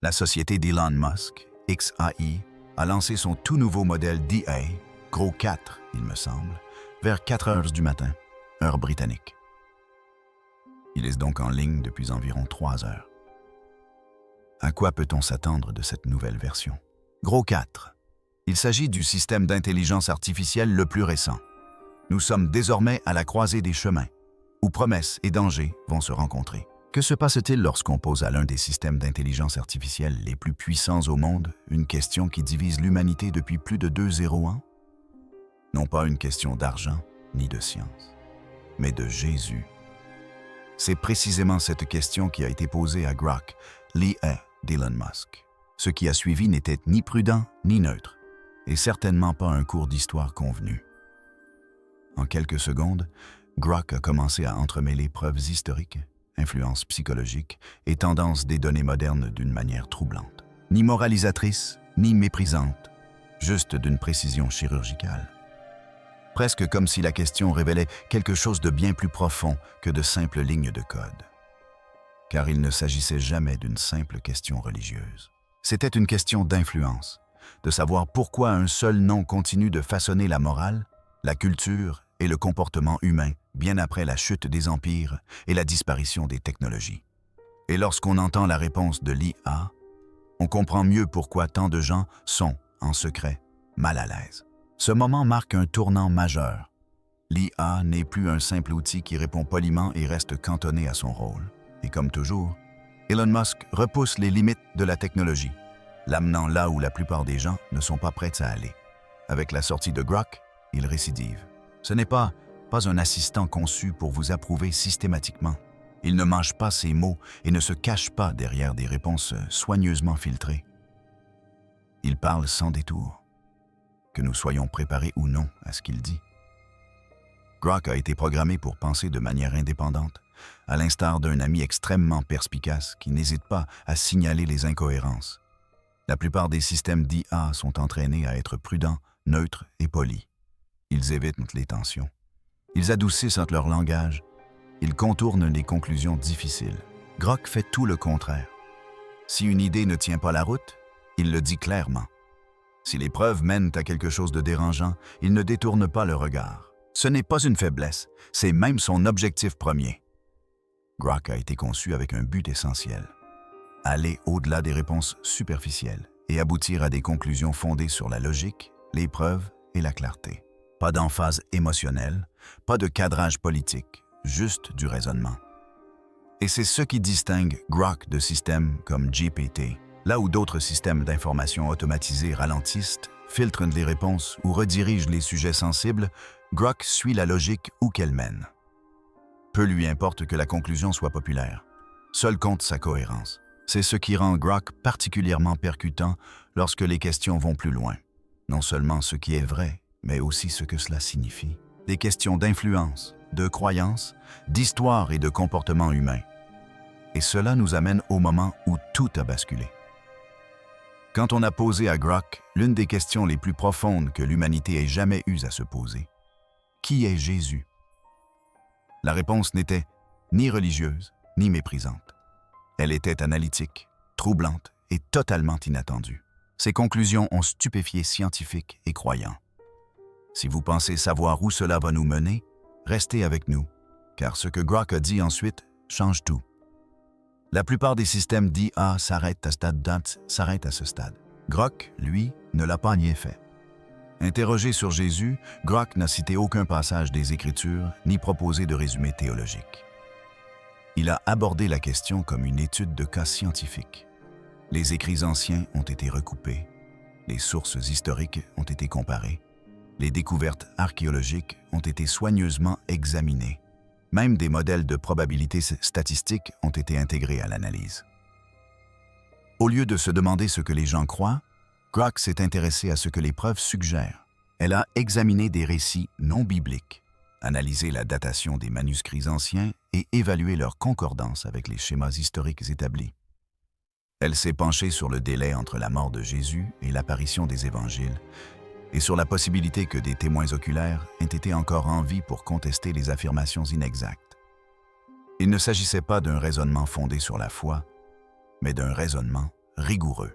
La société d'Elon Musk, XAI, a lancé son tout nouveau modèle DA, gros 4, il me semble, vers 4 heures du matin, heure britannique. Il est donc en ligne depuis environ 3 heures. À quoi peut-on s'attendre de cette nouvelle version? Gros 4. Il s'agit du système d'intelligence artificielle le plus récent. Nous sommes désormais à la croisée des chemins, où promesses et dangers vont se rencontrer. Que se passe-t-il lorsqu'on pose à l'un des systèmes d'intelligence artificielle les plus puissants au monde une question qui divise l'humanité depuis plus de 2 ans? Non pas une question d'argent ni de science, mais de Jésus. C'est précisément cette question qui a été posée à Grok, l'IA d'Elon Musk. Ce qui a suivi n'était ni prudent ni neutre, et certainement pas un cours d'histoire convenu. En quelques secondes, Grok a commencé à entremêler preuves historiques, influences psychologiques et tendances des données modernes d'une manière troublante. Ni moralisatrice, ni méprisante, juste d'une précision chirurgicale. Presque comme si la question révélait quelque chose de bien plus profond que de simples lignes de code. Car il ne s'agissait jamais d'une simple question religieuse. C'était une question d'influence, de savoir pourquoi un seul nom continue de façonner la morale, la culture et le comportement humain bien après la chute des empires et la disparition des technologies. Et lorsqu'on entend la réponse de l'IA, on comprend mieux pourquoi tant de gens sont, en secret, mal à l'aise. Ce moment marque un tournant majeur. L'IA n'est plus un simple outil qui répond poliment et reste cantonné à son rôle. Et comme toujours, Elon Musk repousse les limites de la technologie, l'amenant là où la plupart des gens ne sont pas prêts à aller. Avec la sortie de Grok, il récidive. Ce n'est pas un assistant conçu pour vous approuver systématiquement. Il ne mâche pas ses mots et ne se cache pas derrière des réponses soigneusement filtrées. Il parle sans détour, que nous soyons préparés ou non à ce qu'il dit. Grok a été programmé pour penser de manière indépendante, à l'instar d'un ami extrêmement perspicace qui n'hésite pas à signaler les incohérences. La plupart des systèmes d'IA sont entraînés à être prudents, neutres et polis. Ils évitent les tensions. Ils adoucissent leur langage. Ils contournent les conclusions difficiles. Grok fait tout le contraire. Si une idée ne tient pas la route, il le dit clairement. Si les preuves mènent à quelque chose de dérangeant, il ne détourne pas le regard. Ce n'est pas une faiblesse, c'est même son objectif premier. Grok a été conçu avec un but essentiel. Aller au-delà des réponses superficielles et aboutir à des conclusions fondées sur la logique, les preuves et la clarté. Pas d'emphase émotionnelle, pas de cadrage politique, juste du raisonnement. Et c'est ce qui distingue Grok de systèmes comme GPT, là où d'autres systèmes d'information automatisés ralentissent, filtrent les réponses ou redirigent les sujets sensibles, Grok suit la logique où qu'elle mène. Peu lui importe que la conclusion soit populaire. Seul compte sa cohérence. C'est ce qui rend Grok particulièrement percutant lorsque les questions vont plus loin. Non seulement ce qui est vrai, mais aussi ce que cela signifie. Des questions d'influence, de croyance, d'histoire et de comportement humain. Et cela nous amène au moment où tout a basculé. Quand on a posé à Grok l'une des questions les plus profondes que l'humanité ait jamais eues à se poser. Qui est Jésus? La réponse n'était ni religieuse, ni méprisante. Elle était analytique, troublante et totalement inattendue. Ses conclusions ont stupéfié scientifiques et croyants. Si vous pensez savoir où cela va nous mener, restez avec nous, car ce que Grok a dit ensuite change tout. La plupart des systèmes d'IA s'arrêtent à ce stade. Grok, lui, ne l'a pas nié fait. Interrogé sur Jésus, Grok n'a cité aucun passage des Écritures ni proposé de résumé théologique. Il a abordé la question comme une étude de cas scientifique. Les écrits anciens ont été recoupés, les sources historiques ont été comparées, les découvertes archéologiques ont été soigneusement examinées. Même des modèles de probabilité statistique ont été intégrés à l'analyse. Au lieu de se demander ce que les gens croient, Grok s'est intéressé à ce que les preuves suggèrent. Elle a examiné des récits non bibliques, analysé la datation des manuscrits anciens et évalué leur concordance avec les schémas historiques établis. Elle s'est penchée sur le délai entre la mort de Jésus et l'apparition des évangiles, et sur la possibilité que des témoins oculaires aient été encore en vie pour contester les affirmations inexactes. Il ne s'agissait pas d'un raisonnement fondé sur la foi, mais d'un raisonnement rigoureux.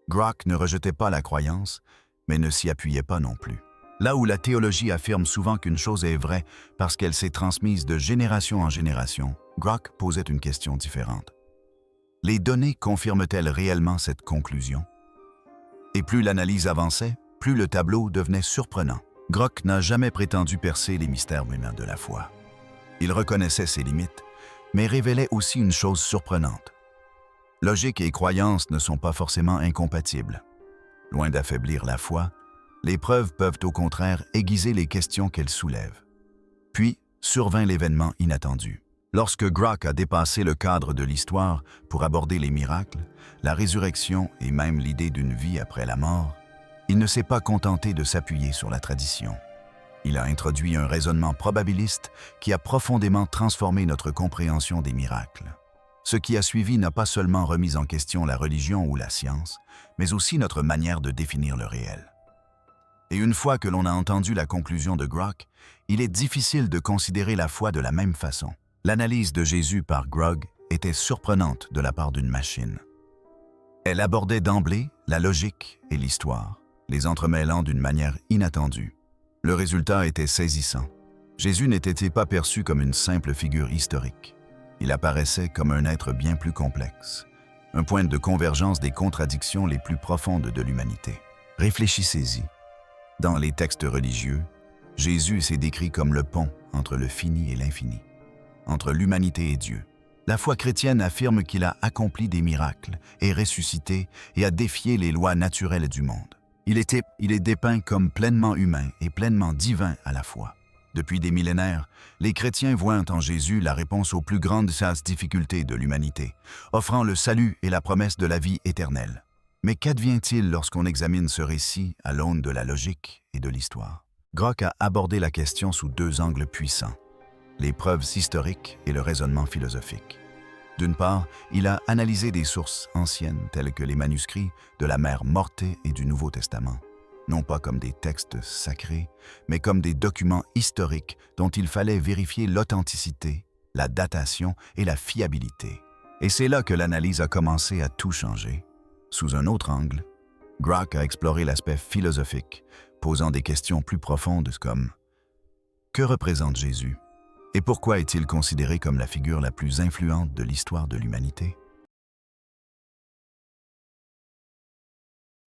Grok ne rejetait pas la croyance, mais ne s'y appuyait pas non plus. Là où la théologie affirme souvent qu'une chose est vraie parce qu'elle s'est transmise de génération en génération, Grok posait une question différente. Les données confirment-elles réellement cette conclusion? Et plus l'analyse avançait, plus le tableau devenait surprenant. Grok n'a jamais prétendu percer les mystères humains de la foi. Il reconnaissait ses limites, mais révélait aussi une chose surprenante. Logique et croyance ne sont pas forcément incompatibles. Loin d'affaiblir la foi, les preuves peuvent au contraire aiguiser les questions qu'elles soulèvent. Puis survint l'événement inattendu. Lorsque Grok a dépassé le cadre de l'histoire pour aborder les miracles, la résurrection et même l'idée d'une vie après la mort, il ne s'est pas contenté de s'appuyer sur la tradition. Il a introduit un raisonnement probabiliste qui a profondément transformé notre compréhension des miracles. Ce qui a suivi n'a pas seulement remis en question la religion ou la science, mais aussi notre manière de définir le réel. Et une fois que l'on a entendu la conclusion de Grok, il est difficile de considérer la foi de la même façon. L'analyse de Jésus par Grok était surprenante de la part d'une machine. Elle abordait d'emblée la logique et l'histoire, les entremêlant d'une manière inattendue. Le résultat était saisissant. Jésus n'était pas perçu comme une simple figure historique. Il apparaissait comme un être bien plus complexe, un point de convergence des contradictions les plus profondes de l'humanité. Réfléchissez-y. Dans les textes religieux, Jésus s'est décrit comme le pont entre le fini et l'infini, entre l'humanité et Dieu. La foi chrétienne affirme qu'il a accompli des miracles, est ressuscité et a défié les lois naturelles du monde. Il est dépeint comme pleinement humain et pleinement divin à la fois. Depuis des millénaires, les chrétiens voient en Jésus la réponse aux plus grandes difficultés de l'humanité, offrant le salut et la promesse de la vie éternelle. Mais qu'advient-il lorsqu'on examine ce récit à l'aune de la logique et de l'histoire? Grok a abordé la question sous deux angles puissants, les preuves historiques et le raisonnement philosophique. D'une part, il a analysé des sources anciennes telles que les manuscrits de la Mère Morte et du Nouveau Testament, non pas comme des textes sacrés, mais comme des documents historiques dont il fallait vérifier l'authenticité, la datation et la fiabilité. Et c'est là que l'analyse a commencé à tout changer. Sous un autre angle, Grok a exploré l'aspect philosophique, posant des questions plus profondes comme « Que représente Jésus ? Et pourquoi est-il considéré comme la figure la plus influente de l'histoire de l'humanité? »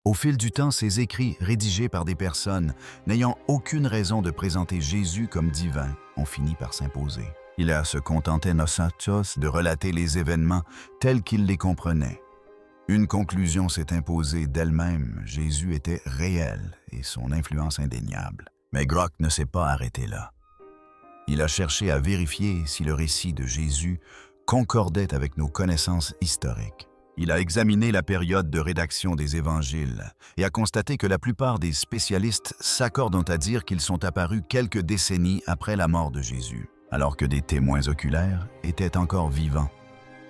Au fil du temps, ces écrits, rédigés par des personnes n'ayant aucune raison de présenter Jésus comme divin, ont fini par s'imposer. Il a se contenté nosotros de relater les événements tels qu'il les comprenait. Une conclusion s'est imposée d'elle-même, Jésus était réel et son influence indéniable. Mais Grok ne s'est pas arrêté là. Il a cherché à vérifier si le récit de Jésus concordait avec nos connaissances historiques. Il a examiné la période de rédaction des évangiles et a constaté que la plupart des spécialistes s'accordent à dire qu'ils sont apparus quelques décennies après la mort de Jésus, alors que des témoins oculaires étaient encore vivants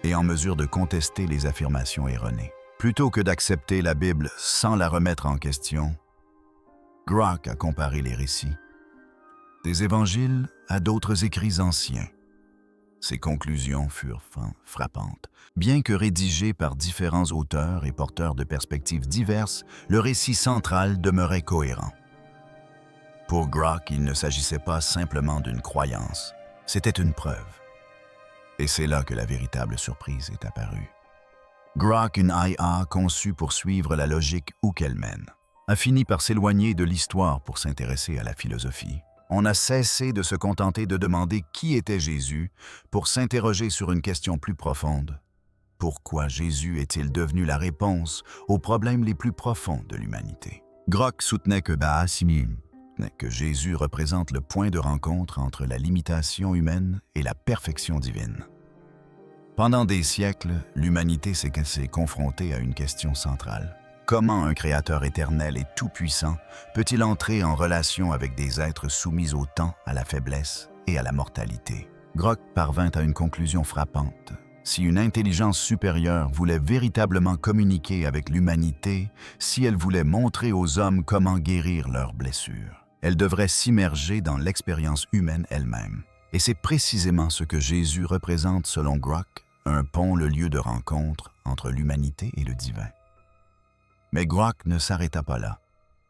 et en mesure de contester les affirmations erronées. Plutôt que d'accepter la Bible sans la remettre en question, Grok a comparé les récits des évangiles à d'autres écrits anciens. Ses conclusions furent frappantes. Bien que rédigé par différents auteurs et porteurs de perspectives diverses, le récit central demeurait cohérent. Pour Grok, il ne s'agissait pas simplement d'une croyance, c'était une preuve. Et c'est là que la véritable surprise est apparue. Grok, une IA conçue pour suivre la logique où qu'elle mène, a fini par s'éloigner de l'histoire pour s'intéresser à la philosophie. On a cessé de se contenter de demander qui était Jésus pour s'interroger sur une question plus profonde. Pourquoi Jésus est-il devenu la réponse aux problèmes les plus profonds de l'humanité? Grok soutenait que Jésus représente le point de rencontre entre la limitation humaine et la perfection divine. Pendant des siècles, l'humanité s'est confrontée à une question centrale. Comment un créateur éternel et tout-puissant peut-il entrer en relation avec des êtres soumis au temps, à la faiblesse et à la mortalité? Grok parvint à une conclusion frappante. Si une intelligence supérieure voulait véritablement communiquer avec l'humanité, si elle voulait montrer aux hommes comment guérir leurs blessures, elle devrait s'immerger dans l'expérience humaine elle-même. Et c'est précisément ce que Jésus représente selon Grok, un pont, le lieu de rencontre entre l'humanité et le divin. Mais Grok ne s'arrêta pas là.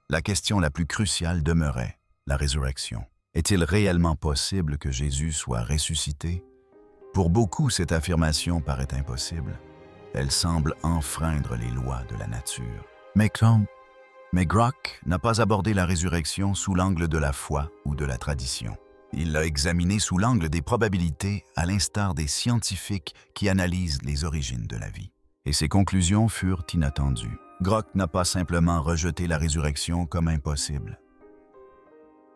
La question la plus cruciale demeurait la résurrection. Est-il réellement possible que Jésus soit ressuscité? Pour beaucoup, cette affirmation paraît impossible. Elle semble enfreindre les lois de la nature. Mais Grok n'a pas abordé la résurrection sous l'angle de la foi ou de la tradition. Il l'a examinée sous l'angle des probabilités, à l'instar des scientifiques qui analysent les origines de la vie. Et ses conclusions furent inattendues. Grok n'a pas simplement rejeté la résurrection comme impossible.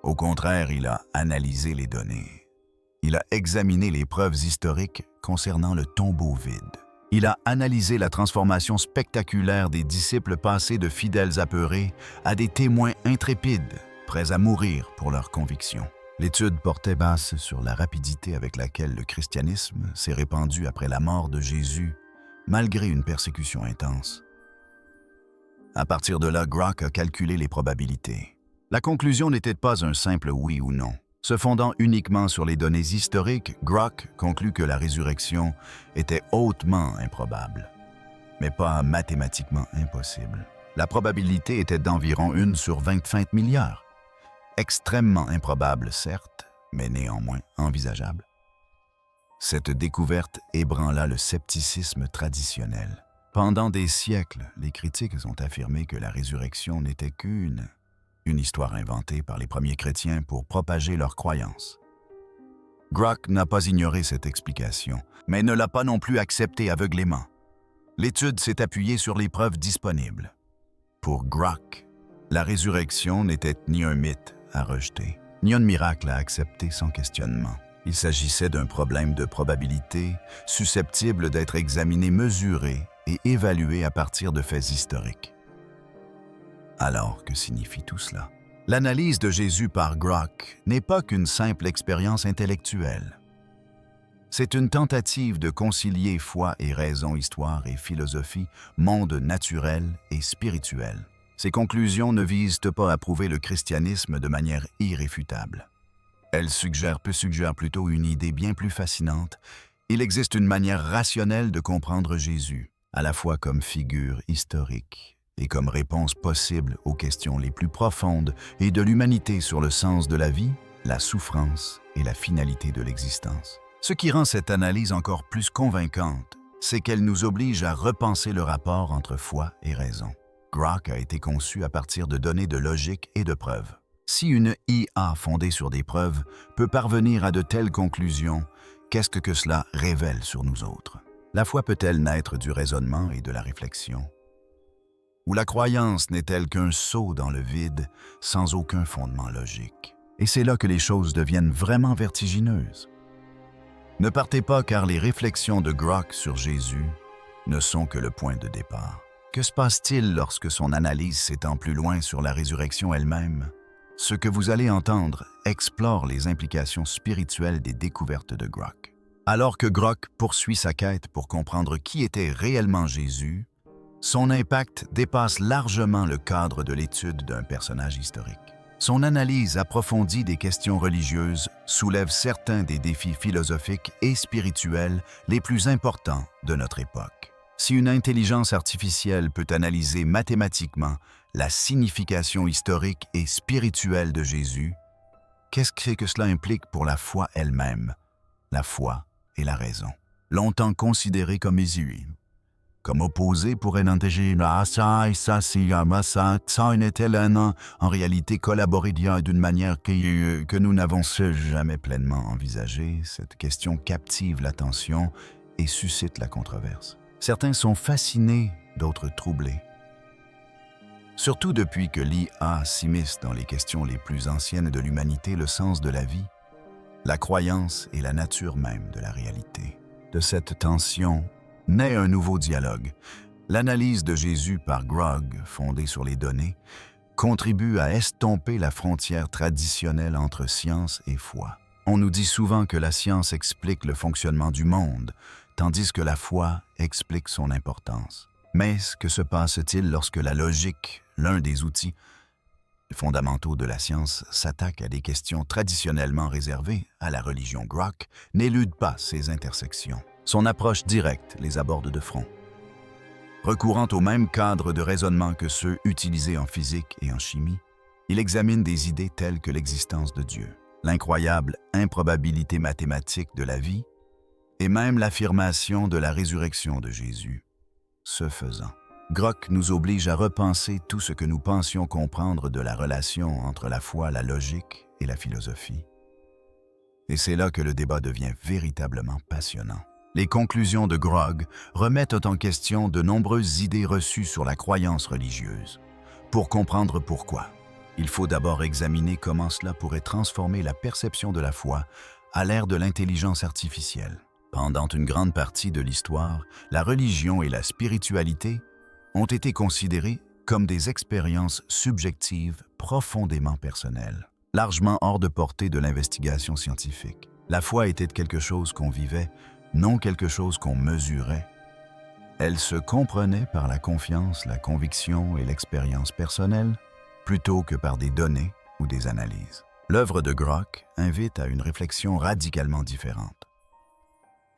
Au contraire, il a analysé les données. Il a examiné les preuves historiques concernant le tombeau vide. Il a analysé la transformation spectaculaire des disciples passés de fidèles apeurés à des témoins intrépides, prêts à mourir pour leurs convictions. L'étude portait basse sur la rapidité avec laquelle le christianisme s'est répandu après la mort de Jésus, malgré une persécution intense. À partir de là, Grok a calculé les probabilités. La conclusion n'était pas un simple oui ou non. Se fondant uniquement sur les données historiques, Grok conclut que la résurrection était hautement improbable, mais pas mathématiquement impossible. La probabilité était d'environ 1 sur 25 milliards. Extrêmement improbable, certes, mais néanmoins envisageable. Cette découverte ébranla le scepticisme traditionnel. Pendant des siècles, les critiques ont affirmé que la résurrection n'était qu'une histoire inventée par les premiers chrétiens pour propager leurs croyances. Grok n'a pas ignoré cette explication, mais ne l'a pas non plus acceptée aveuglément. L'étude s'est appuyée sur les preuves disponibles. Pour Grok, la résurrection n'était ni un mythe à rejeter, ni un miracle à accepter sans questionnement. Il s'agissait d'un problème de probabilité susceptible d'être examiné, mesuré et évalué à partir de faits historiques. Alors, que signifie tout cela? L'analyse de Jésus par Grok n'est pas qu'une simple expérience intellectuelle. C'est une tentative de concilier foi et raison, histoire et philosophie, monde naturel et spirituel. Ces conclusions ne visent pas à prouver le christianisme de manière irréfutable. Elles suggèrent plutôt une idée bien plus fascinante. Il existe une manière rationnelle de comprendre Jésus, à la fois comme figure historique et comme réponse possible aux questions les plus profondes et de l'humanité sur le sens de la vie, la souffrance et la finalité de l'existence. Ce qui rend cette analyse encore plus convaincante, c'est qu'elle nous oblige à repenser le rapport entre foi et raison. Grok a été conçu à partir de données de logique et de preuves. Si une IA fondée sur des preuves peut parvenir à de telles conclusions, qu'est-ce que cela révèle sur nous autres? La foi peut-elle naître du raisonnement et de la réflexion? Ou la croyance n'est-elle qu'un saut dans le vide sans aucun fondement logique? Et c'est là que les choses deviennent vraiment vertigineuses. Ne partez pas, car les réflexions de Grok sur Jésus ne sont que le point de départ. Que se passe-t-il lorsque son analyse s'étend plus loin sur la résurrection elle-même? Ce que vous allez entendre explore les implications spirituelles des découvertes de Grok. Alors que Grok poursuit sa quête pour comprendre qui était réellement Jésus, son impact dépasse largement le cadre de l'étude d'un personnage historique. Son analyse approfondie des questions religieuses soulève certains des défis philosophiques et spirituels les plus importants de notre époque. Si une intelligence artificielle peut analyser mathématiquement la signification historique et spirituelle de Jésus, qu'est-ce que cela implique pour la foi elle-même, la foi et la raison? Longtemps considérée comme ésiue, comme opposée pour un intégré, en réalité collaborer d'une manière que nous n'avons jamais pleinement envisagée. Cette question captive l'attention et suscite la controverse. Certains sont fascinés, d'autres troublés. Surtout depuis que l'IA s'immisce dans les questions les plus anciennes de l'humanité, le sens de la vie, la croyance et la nature même de la réalité. De cette tension naît un nouveau dialogue. L'analyse de Jésus par Grok, fondée sur les données, contribue à estomper la frontière traditionnelle entre science et foi. On nous dit souvent que la science explique le fonctionnement du monde, tandis que la foi explique son importance. Mais que se passe-t-il lorsque la logique, l'un des outils fondamentaux de la science, s'attaque à des questions traditionnellement réservées à la religion? Grok n'élude pas ces intersections. Son approche directe les aborde de front. Recourant au même cadre de raisonnement que ceux utilisés en physique et en chimie, il examine des idées telles que l'existence de Dieu, l'incroyable improbabilité mathématique de la vie et même l'affirmation de la résurrection de Jésus. Ce faisant, Grok nous oblige à repenser tout ce que nous pensions comprendre de la relation entre la foi, la logique et la philosophie. Et c'est là que le débat devient véritablement passionnant. Les conclusions de Grok remettent en question de nombreuses idées reçues sur la croyance religieuse. Pour comprendre pourquoi, il faut d'abord examiner comment cela pourrait transformer la perception de la foi à l'ère de l'intelligence artificielle. Pendant une grande partie de l'histoire, la religion et la spiritualité ont été considérées comme des expériences subjectives profondément personnelles, largement hors de portée de l'investigation scientifique. La foi était quelque chose qu'on vivait, non quelque chose qu'on mesurait. Elle se comprenait par la confiance, la conviction et l'expérience personnelle, plutôt que par des données ou des analyses. L'œuvre de Grok invite à une réflexion radicalement différente.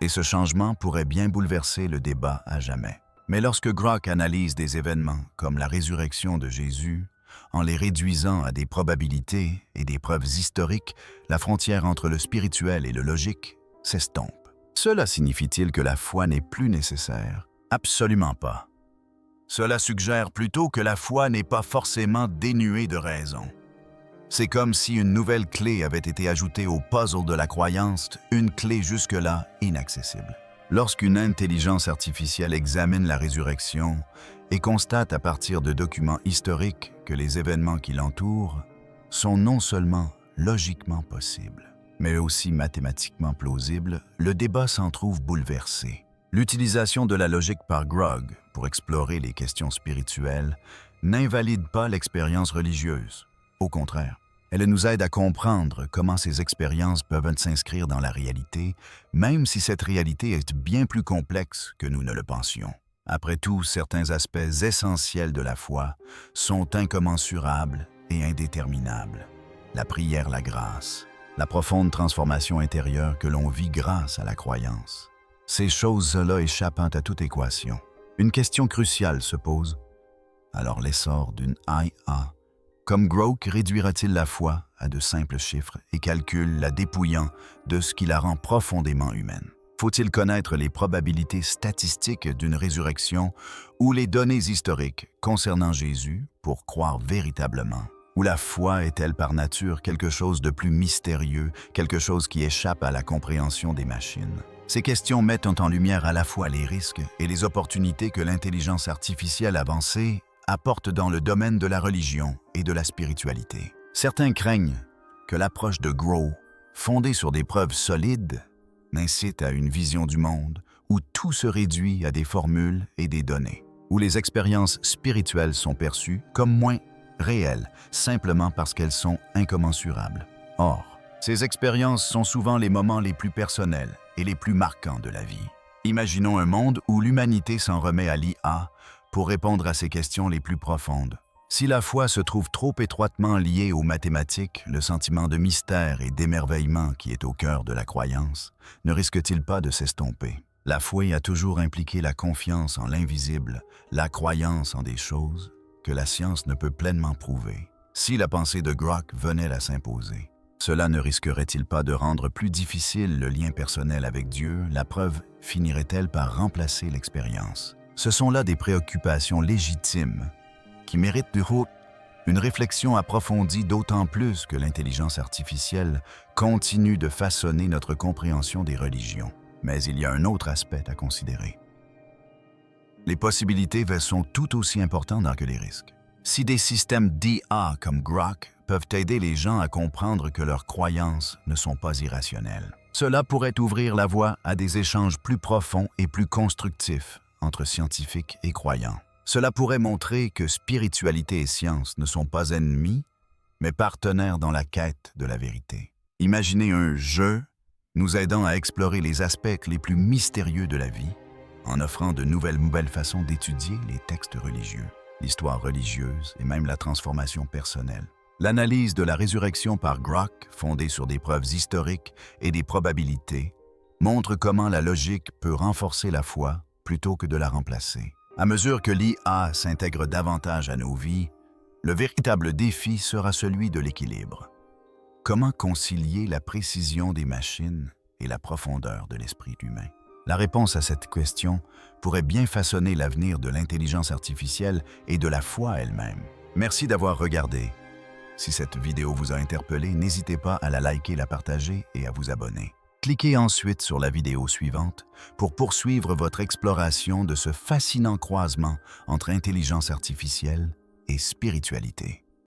Et ce changement pourrait bien bouleverser le débat à jamais. Mais lorsque Grok analyse des événements comme la résurrection de Jésus, en les réduisant à des probabilités et des preuves historiques, la frontière entre le spirituel et le logique s'estompe. Cela signifie-t-il que la foi n'est plus nécessaire? Absolument pas. Cela suggère plutôt que la foi n'est pas forcément dénuée de raison. C'est comme si une nouvelle clé avait été ajoutée au puzzle de la croyance, une clé jusque-là inaccessible. Lorsqu'une intelligence artificielle examine la résurrection et constate à partir de documents historiques que les événements qui l'entourent sont non seulement logiquement possibles, mais aussi mathématiquement plausibles, le débat s'en trouve bouleversé. L'utilisation de la logique par Grok pour explorer les questions spirituelles n'invalide pas l'expérience religieuse. Au contraire, elle nous aide à comprendre comment ces expériences peuvent s'inscrire dans la réalité, même si cette réalité est bien plus complexe que nous ne le pensions. Après tout, certains aspects essentiels de la foi sont incommensurables et indéterminables. La prière, la grâce, la profonde transformation intérieure que l'on vit grâce à la croyance. Ces choses-là échappent à toute équation. Une question cruciale se pose. Alors l'essor d'une IA, comme Grok réduira-t-il la foi à de simples chiffres et calculs la dépouillant de ce qui la rend profondément humaine? Faut-il connaître les probabilités statistiques d'une résurrection ou les données historiques concernant Jésus pour croire véritablement? Ou la foi est-elle par nature quelque chose de plus mystérieux, quelque chose qui échappe à la compréhension des machines? Ces questions mettent en lumière à la fois les risques et les opportunités que l'intelligence artificielle avancée apporte dans le domaine de la religion et de la spiritualité. Certains craignent que l'approche de Grok, fondée sur des preuves solides, n'incite à une vision du monde où tout se réduit à des formules et des données, où les expériences spirituelles sont perçues comme moins réelles, simplement parce qu'elles sont incommensurables. Or, ces expériences sont souvent les moments les plus personnels et les plus marquants de la vie. Imaginons un monde où l'humanité s'en remet à l'IA pour répondre à ces questions les plus profondes. Si la foi se trouve trop étroitement liée aux mathématiques, le sentiment de mystère et d'émerveillement qui est au cœur de la croyance ne risque-t-il pas de s'estomper? La foi a toujours impliqué la confiance en l'invisible, la croyance en des choses que la science ne peut pleinement prouver. Si la pensée de Grok venait à s'imposer, cela ne risquerait-il pas de rendre plus difficile le lien personnel avec Dieu? La preuve finirait-elle par remplacer l'expérience? Ce sont là des préoccupations légitimes qui méritent une réflexion approfondie, d'autant plus que l'intelligence artificielle continue de façonner notre compréhension des religions. Mais il y a un autre aspect à considérer. Les possibilités sont tout aussi importantes que les risques. Si des systèmes d'IA comme Grok peuvent aider les gens à comprendre que leurs croyances ne sont pas irrationnelles, cela pourrait ouvrir la voie à des échanges plus profonds et plus constructifs entre scientifiques et croyants. Cela pourrait montrer que spiritualité et science ne sont pas ennemis, mais partenaires dans la quête de la vérité. Imaginez un jeu nous aidant à explorer les aspects les plus mystérieux de la vie, en offrant de nouvelles façons d'étudier les textes religieux, l'histoire religieuse et même la transformation personnelle. L'analyse de la résurrection par Grok, fondée sur des preuves historiques et des probabilités, montre comment la logique peut renforcer la foi plutôt que de la remplacer. À mesure que l'IA s'intègre davantage à nos vies, le véritable défi sera celui de l'équilibre. Comment concilier la précision des machines et la profondeur de l'esprit humain? La réponse à cette question pourrait bien façonner l'avenir de l'intelligence artificielle et de la foi elle-même. Merci d'avoir regardé. Si cette vidéo vous a interpellé, n'hésitez pas à la liker, la partager et à vous abonner. Cliquez ensuite sur la vidéo suivante pour poursuivre votre exploration de ce fascinant croisement entre intelligence artificielle et spiritualité.